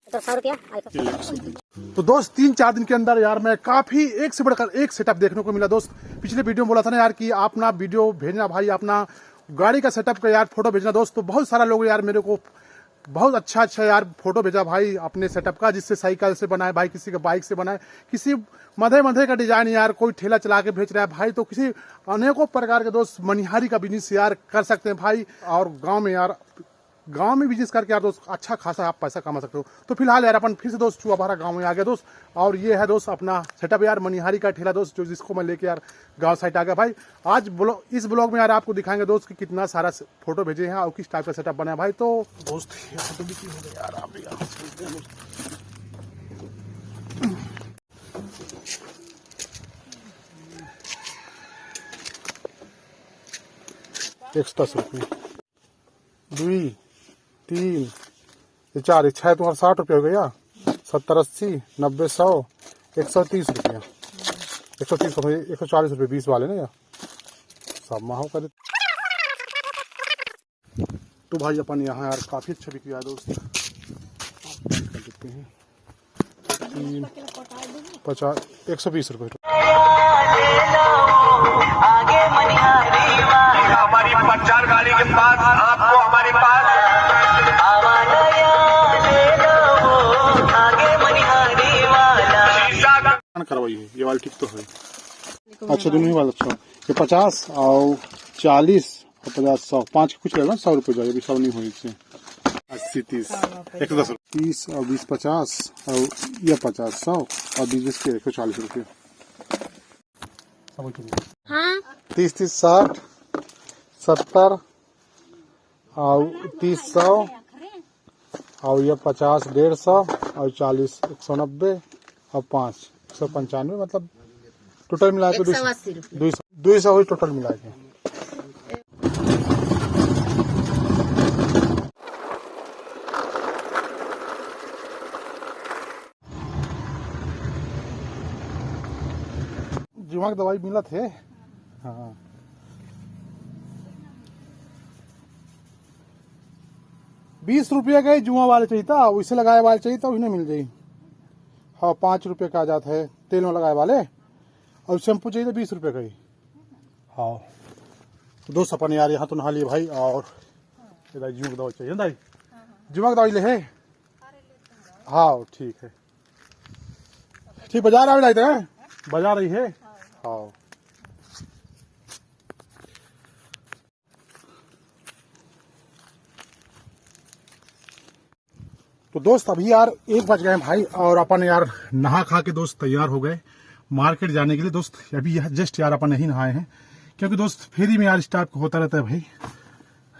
तो 100 रुपया। तो दोस्त 3-4 दिन के अंदर यार मैं काफी एक से बढ़कर एक सेटअप देखने को मिला दोस्त। पिछले वीडियो में बोला था ना यार कि आप ना वीडियो भेजना भाई, अपना गाड़ी का सेटअप का यार फोटो भेजना दोस्त। तो बहुत सारा लोग यार मेरे को बहुत अच्छा यार फोटो भेजा भाई अपने सेटअप का, जिससे साइकिल से बनाए भाई, किसी का बाइक से बनाए, किसी मधे का डिजाइन यार, कोई ठेला चला के भेज रहा है भाई। तो किसी अनेकों प्रकार के दोस्त मनिहारी का बिजनेस यार कर सकते हैं भाई। और गांव में बिजनेस करके यार दोस्त अच्छा खासा आप पैसा कमा सकते हो। तो फिलहाल यार अपन फिर से दोस्त चुआभारा गांव में आ गया दोस्त। और ये है दोस्त अपना सेटअप यार मनिहारी का ठेला दोस्त, जो जिसको मैं लेके यार गांव साइड आ गया भाई। आज इस ब्लॉग में यार आपको दिखाएंगे दोस्त कि कितना सारा फोटो भेजे हैं और किस टाइप का सेटअप बना है भाई। तो दोस्त यहाँ तो बिक्री हो गया यार, आप यहाँ चलते हैं दोस्त। ₹110, 2, 3, 4, 6 तो 60 रुपये हो गया। 70, 80, 90, 100, 130 रुपया, 130 140 रुपये 20 वाले ना यार, सब माहो करे। तो भाई अपन यहाँ यार काफी अच्छा बिक्री है दोस्त। कर देते हैं 3, 50, 120 रुपये। हमारी प्रचार गाड़ी के पास आपको हमारे पास करवाई है ये वाली, ठीक तो है। अच्छा दोनों ही वाला अच्छा। ये 50 और 40 और 50, 100, 5 कुछ रहेगा 100 रुपये जाएगा, अभी 100 नहीं हुई इससे। 80, 30, 110, 30 और 20, 50 और ये 50, 100 और 20 के 140 रुपये। 30, 30, 60, 70 और 30, 100 और ये 50, 150 और 40, 190 और 5, 195, मतलब टोटल मिला के 200 हुई टोटल मिला के। जुआ की दवाई मिला थे। हाँ 20 रुपये का जुआ वाले चाहिए था, उसे लगाए वाले चाहिए था, उन्हें मिल जाये। हाँ 5 रुपये का आ जाता है तेल में लगाए वाले, और शैम्पू चाहिए था 20 रुपये का ही। हाँ तो दोस्त अपन यार यहाँ तो नहा लिए भाई। और जुआ की दवाई चाहिए दाई, जुआ की दवाई ले है। हाँ ठीक है, ठीक। बाजार आ जाते हैं, बाजार रही है। हाँ तो दोस्त अभी यार 1 बज गए भाई, और अपन यार नहा खा के दोस्त तैयार हो गए मार्केट जाने के लिए दोस्त। अभी जस्ट यार अपन नहीं नहाए हैं, क्योंकि दोस्त फेरी में यार स्टाफ होता रहता है भाई,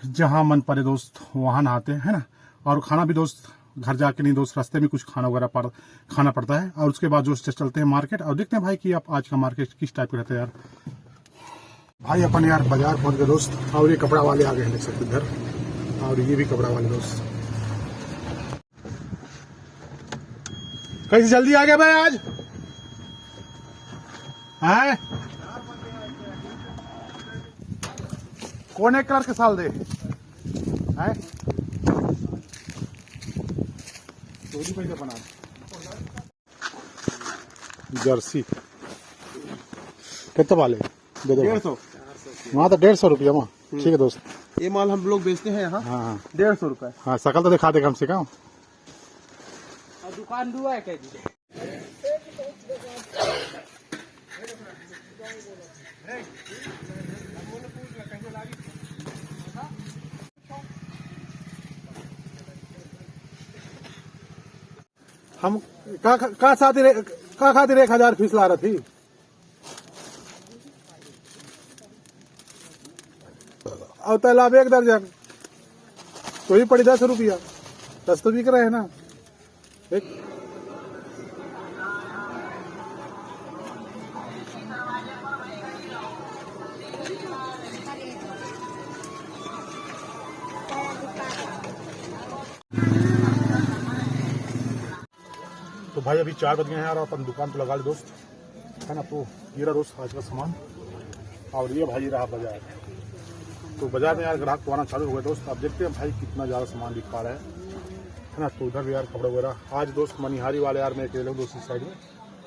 जहां मन पड़े दोस्त वहां नहाते हैं, है ना। और खाना भी दोस्त घर जाके नहीं दोस्त, रास्ते में कुछ खाना वगैरह खाना पड़ता है। और उसके बाद दोस्त चलते हैं मार्केट, और देखते हैं भाई कि आप आज का मार्केट किस टाइप का रहता है यार। भाई अपन यार बाजार पहुंच गए दोस्त, और ये कपड़ा वाले आ गए हैं देख सकते इधर, और ये भी कपड़ा वाले दोस्त। कैसे जल्दी आ गया भाई आज है? कौन एक कलर के साल दे है? पैसे बना जर्सी कितने वाले दे दो? 150। वहाँ तो 150 रुपया वहाँ। ठीक है दोस्त, ये माल हम लोग बेचते हैं यहाँ। हाँ 150 रुपए। हाँ शकल तो दिखा दे कम से कम। दुकान दुआ है क्या जी? हम का खातिर 1000 फीस ला रही थी। और तालाब 1 दर्जन तो ही पड़ी 10 रुपया, 10 तो बिक रहे हैं ना। एक तो भाई अभी 4 बज गए हैं यार, अपन दुकान तो लगा ली दोस्त, है ना। तो ये रहा दोस्त आज का सामान, और ये भाई रहा बाजार। तो बाजार में यार ग्राहक तो आना चालू हो गए दोस्त। अब देखते हैं भाई कितना ज़्यादा सामान बिक पा रहा है है ना। तो उधर भी यार कपड़े वगैरह आज दोस्त मनिहारी वाले यार मैं अकेले हूँ दूसरी साइड में,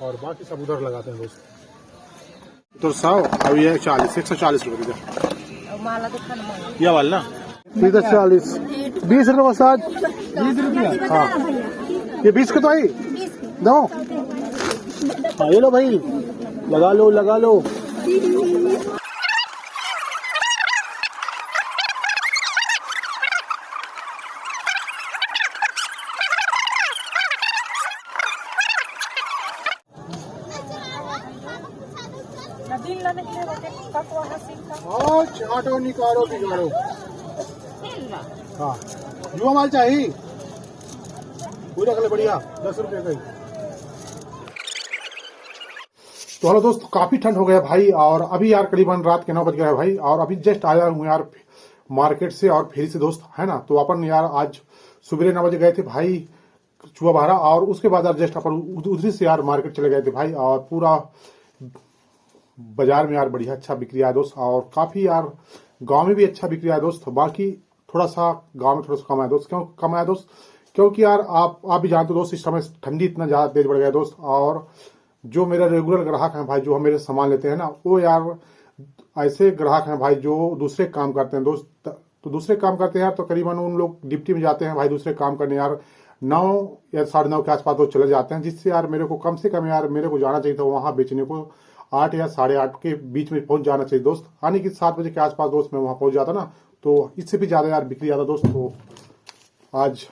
और बाकी सब उधर लगाते हैं दोस्त। तो 100 अब ये 40, 140 रुपये इधर ये वाला ना, इधर 40, 20 रुपये का साथ 20 रुपया। हाँ ये 20 का तो आई दो। हाँ ये लो भाई, लगा लो लगा लो। और चाटो निकालो बिगाड़ो। हाँ युवा माल चाहिए पूरा कल बढ़िया 10 रुपये का ही। तो हेलो दोस्त, काफी ठंड हो गया भाई, और अभी यार करीबन रात के 9 बज गया है भाई, और अभी जस्ट आया हूँ यार मार्केट से और फेरी से दोस्त, है ना। तो अपन यार आज सुबह 9 बजे गए थे भाई चुआ बहारा, और उसके बाद यार जस्ट अपन उधरी से यार मार्केट चले गए थे भाई, और पूरा बाजार में यार बढ़िया अच्छा बिक्री आया दोस्त, और काफी यार गांव में भी अच्छा बिक्री आया दोस्त। बाकी थोड़ा सा गांव में थोड़ा सा कम आया दोस्त। क्यों कम आया दोस्त? क्योंकि यार आप भी जानते हो दोस्त, इस समय ठंडी इतना ज्यादा तेज बढ़ गया दोस्त, और जो मेरा रेगुलर ग्राहक है भाई, जो हम मेरे सामान लेते हैं ना, वो यार ऐसे ग्राहक हैं भाई जो दूसरे काम करते हैं दोस्त। तो दूसरे काम करते हैं यार, तो करीबन उन लोग डिप्टी में जाते हैं भाई दूसरे काम करने यार, 9 या 9:30 के आसपास वो चले जाते हैं, जिससे यार मेरे को कम से कम यार मेरे को जाना चाहिए था वहां बेचने को 8 या 8:30 के बीच में पहुंच जाना चाहिए दोस्त। यानी कि 7 बजे के आसपास दोस्त मैं वहां पहुंच जाता ना, तो इससे भी ज्यादा यार बिक्री ज्यादा दोस्त। तो आज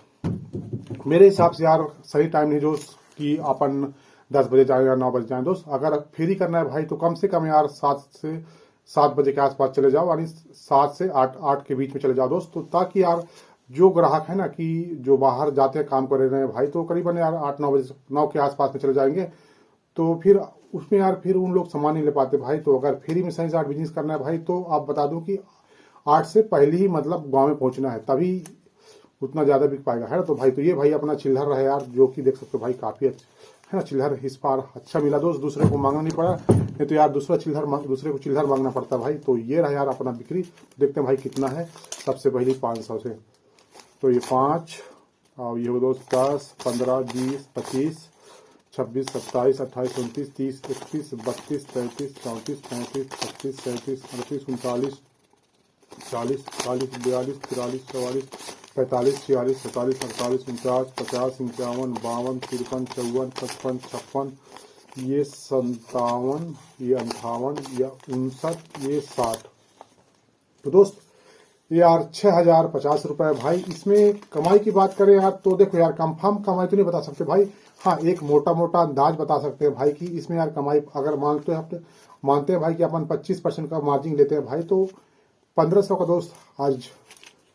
मेरे हिसाब से यार सही टाइम नहीं दोस्त कि अपन 10 बजे जाए या 9 बजे जाए दोस्त। अगर फेरी करना है भाई तो कम से कम यार 7 बजे के आसपास चले जाओ, यानी 7 से 8 के बीच में चले जाओ दोस्त। तो ताकि यार जो ग्राहक है ना कि जो बाहर जाते हैं काम कर रहे हैं भाई, तो करीबन यार 8-9 के आसपास में चले जाएंगे, तो फिर उसमें यार फिर उन लोग सामान नहीं ले पाते भाई। तो अगर फेरी में सही से बिजनेस करना है भाई, तो आप बता दूं कि 8 से पहले ही मतलब गांव में पहुंचना है, तभी उतना ज्यादा बिक पाएगा, है ना। तो भाई तो ये भाई अपना चिल्हर रहा यार, जो कि देख सकते हो भाई काफी अच्छा है ना। चिल्हर इस बार अच्छा मिला दोस्त, दूसरे को मांगना नहीं पड़ा, नहीं तो यार दूसरे को चिल्हर मांगना पड़ता भाई। तो ये रहा यार अपना बिक्री। देखते हैं भाई कितना है। सबसे पहले 500 से, तो ये 5 और ये दोस्त 10, 15, 20, 25, 26, 27, 28, 29, 30, 31, 32, 33, 34, 35, 36, 37, 38, 39, 40, 41, 42, 43, 44, 45, 46, 47, 48, 49, 50, 51, 52, 53, 54, 55, 56, ये 57, ये 58, ये 59, ये 60। तो दोस्त ये यार 6050 रुपए भाई। इसमें कमाई की बात करें यार, तो देखो यार कंफर्म कमाई तो नहीं बता सकते भाई, हाँ एक मोटा मोटा अंदाज बता सकते हैं भाई कि इसमें यार कमाई अगर मानते हैं भाई कि अपन 25% का मार्जिन लेते हैं भाई, तो 1500 का दोस्त आज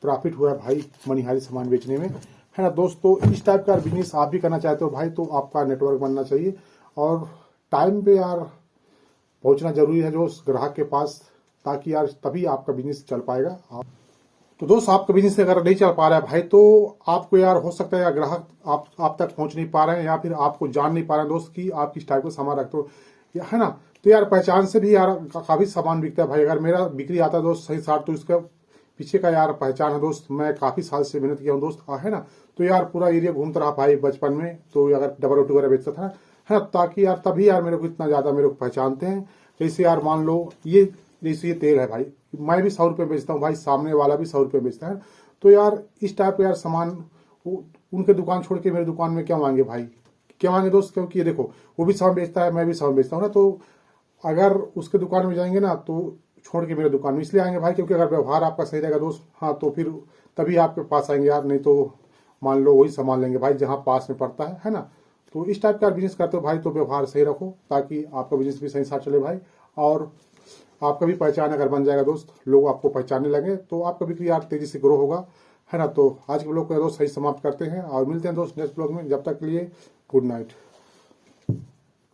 प्रॉफिट हुआ है भाई मनिहारी सामान बेचने में, है ना दोस्त। तो इस टाइप का बिजनेस आप भी करना चाहते हो भाई, तो आपका नेटवर्क बनना चाहिए और टाइम पे यार पहुंचना जरूरी है जो ग्राहक के पास, ताकि यार तभी आपका बिजनेस चल पाएगा। तो दोस्त आपका बिजनेस अगर नहीं चल पा रहा है भाई, तो आपको यार हो सकता है यार ग्राहक आप तक पहुंच नहीं पा रहे हैं, या फिर आपको जान नहीं पा रहे हैं दोस्त कि आप किस टाइप का सामान रखते हो, है ना। तो यार पहचान से भी यार काफी सामान बिकता है भाई। अगर मेरा बिक्री आता है दोस्त सही साथ, तो इसका पीछे का यार पहचान है दोस्त। मैं काफी साल से मेहनत किया हूँ दोस्त, है ना। तो यार पूरा एरिया घूमता रहा भाई बचपन में, तो अगर डबल रोटी वगैरह बेचता था, है ना, ताकि यार तभी यार मेरे को इतना ज्यादा मेरे को पहचानते हैं। जैसे यार मान लो जैसे ये तेल है भाई, मैं भी 100 रुपये बेचता हूँ भाई, सामने वाला भी 100 रुपये बेचता है। तो यार इस टाइप का यार सामान उनके दुकान छोड़ के मेरे दुकान में क्या मांगे भाई, क्या मांगे दोस्त, क्योंकि ये देखो वो भी सामान बेचता है, मैं भी सामान बेचता हूँ ना। तो अगर उसके दुकान में जाएंगे ना तो छोड़ के मेरे दुकान में इसलिए आएंगे भाई, क्योंकि अगर व्यवहार आपका सही रहेगा दोस्त, हाँ, तो फिर तभी आपके पास आएंगे यार, नहीं तो मान लो वही सामान लेंगे भाई जहाँ पास में पड़ता है ना। तो इस टाइप का बिजनेस करते हो भाई, तो व्यवहार सही रखो ताकि आपका बिजनेस भी सही साथ चले भाई, और आपका भी पहचान अगर बन जाएगा दोस्त, लोग आपको पहचानने लगे, तो आपका बिक्री यार तेजी से ग्रो होगा, है ना। तो आज के ब्लॉग को दोस्त सही समाप्त करते हैं और मिलते हैं दोस्त नेक्स्ट ब्लॉग में। जब तक के लिए गुड नाइट।